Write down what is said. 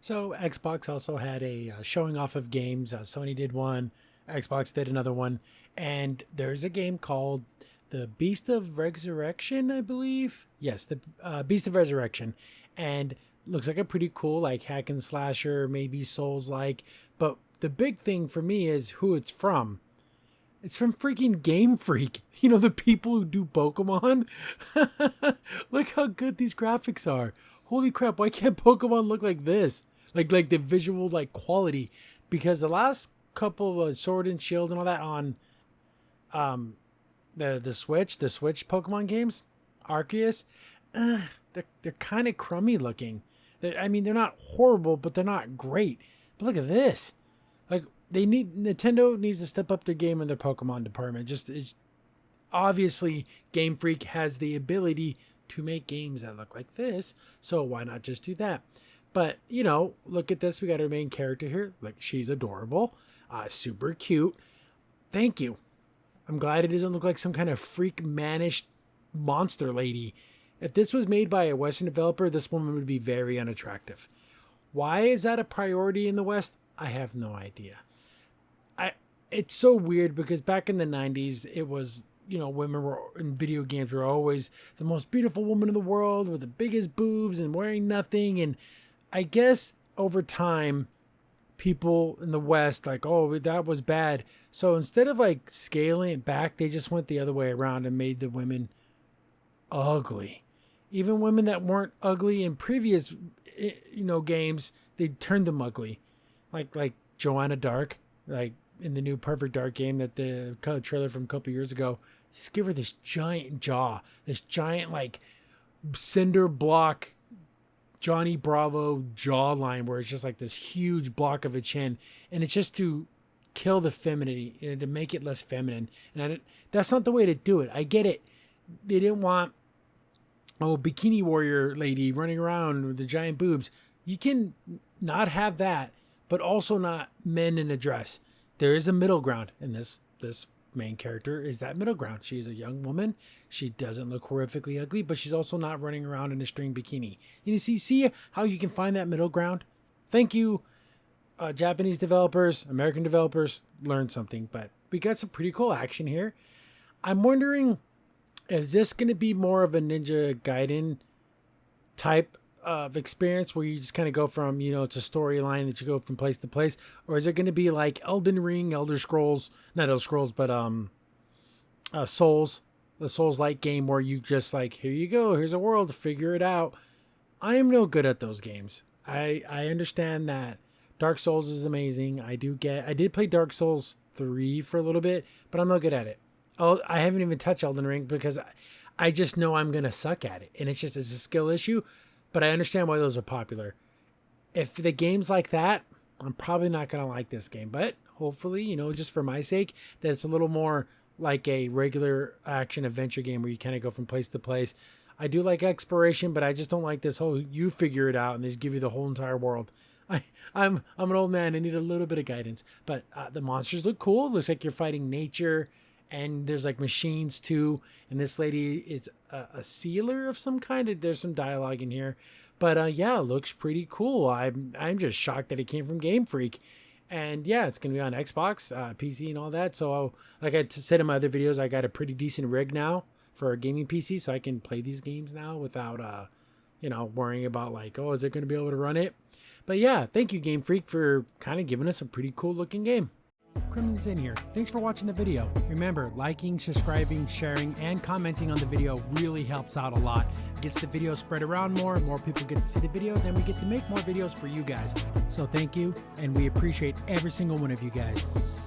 So Xbox also had a showing off of games. Sony did one, Xbox did another one, and there's a game called the Beast of Resurrection, I believe. Yes, the Beast of Resurrection, and looks like a pretty cool like hack and slasher, maybe Souls like. But the big thing for me is who it's from. It's from freaking Game Freak. You know, the people who do Pokemon. Look how good these graphics are. Holy crap, why can't Pokemon look like this? Like the visual like quality. Because the last couple of Sword and Shield and all that on the Switch Pokemon games, Arceus, they're kind of crummy looking. I mean, they're not horrible, but they're not great. But look at this. Like, Nintendo needs to step up their game in their Pokemon department. Obviously, Game Freak has the ability to make games that look like this, so why not just do that? But, you know, look at this. We got our main character here. Like, she's adorable, super cute. Thank you. I'm glad it doesn't look like some kind of freak mannish monster lady. If this was made by a Western developer, this woman would be very unattractive. Why is that a priority in the West? I have no idea. It's so weird because back in the 90s, it was, you know, women were in video games were always the most beautiful woman in the world with the biggest boobs and wearing nothing. And I guess over time, people in the West like, oh, that was bad. So instead of like scaling it back, they just went the other way around and made the women ugly. Even women that weren't ugly in previous, you know, games, they turned them ugly. Like Joanna Dark, like in the new Perfect Dark game that the trailer from a couple years ago, just give her this giant jaw, this giant like cinder block Johnny Bravo jawline where it's just like this huge block of a chin, and it's just to kill the femininity and to make it less feminine. And that's not the way to do it. I get it. They didn't want bikini warrior lady running around with the giant boobs. You can not have that, but also not men in a dress. There is a middle ground, and this main character is that middle ground. She's a young woman. She doesn't look horrifically ugly, but she's also not running around in a string bikini. You see how you can find that middle ground? Thank you, Japanese developers, American developers. Learned something, but we got some pretty cool action here. I'm wondering, is this going to be more of a Ninja Gaiden type of experience where you just kind of go from, you know, it's a storyline that you go from place to place, or is it going to be like Elden Ring, Souls, the Souls-like game where you just like, here you go, here's a world, figure it out. I am no good at those games. I understand that Dark Souls is amazing. I did play Dark Souls 3 for a little bit, but I'm not good at it. Oh, I haven't even touched Elden Ring because I just know I'm going to suck at it, and it's a skill issue. But I understand why those are popular. If the game's like that, I'm probably not going to like this game. But hopefully, you know, just for my sake, that it's a little more like a regular action adventure game where you kind of go from place to place. I do like exploration, but I just don't like this whole you figure it out and they just give you the whole entire world. I'm an old man. I need a little bit of guidance. But the monsters look cool. It looks like you're fighting nature. And there's like machines too. And this lady is a sealer of some kind. There's some dialogue in here. But yeah, it looks pretty cool. I'm just shocked that it came from Game Freak. And yeah, it's going to be on Xbox, PC and all that. So like I said in my other videos, I got a pretty decent rig now for a gaming PC. So I can play these games now without, you know, worrying about like, oh, is it going to be able to run it? But yeah, thank you Game Freak for kind of giving us a pretty cool looking game. Crimson Sin here. Thanks for watching the video. Remember, liking, subscribing, sharing, and commenting on the video really helps out a lot. It gets the video spread around more people get to see the videos, and we get to make more videos for you guys. So thank you, and we appreciate every single one of you guys.